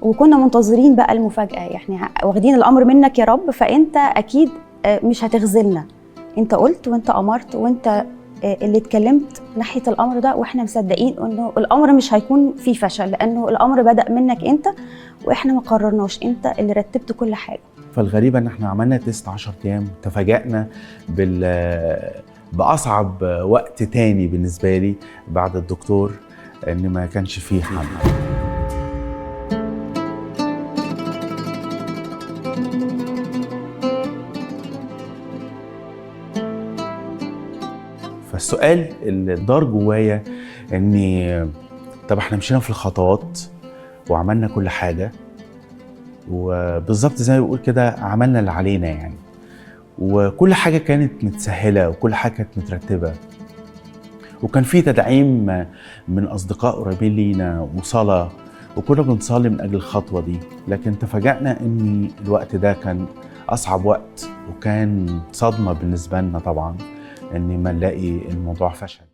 وكنا منتظرين بقى المفاجأة، يعني واخدين الأمر منك يا رب، فأنت أكيد مش هتخذلنا. أنت قلت وأنت أمرت وأنت اللي اتكلمت ناحية الأمر ده، وإحنا مصدقين إنه الأمر مش هيكون فيه فشل، لأنه الأمر بدأ منك أنت وإحنا ما قررناش، أنت اللي رتبت كل حاجة. فالغريبة إن إحنا عملنا تيست 10 أيام، تفاجأنا بأصعب وقت تاني بالنسبة لي بعد الدكتور، إن ما كانش فيه حمل. فالسؤال اللي دار جوايا إني طب إحنا مشينا في الخطوات وعملنا كل حاجة، وبالظبط زي ما بيقول كده عملنا اللي علينا يعني، وكل حاجة كانت متسهلة وكل حاجة كانت مترتبة، وكان في تدعيم من أصدقاء قريبين لينا وصلاة، وكنا بنصلي من أجل الخطوة دي. لكن تفاجأنا إن الوقت ده كان أصعب وقت، وكان صدمة بالنسبة لنا طبعاً إن ما نلاقي الموضوع فشل.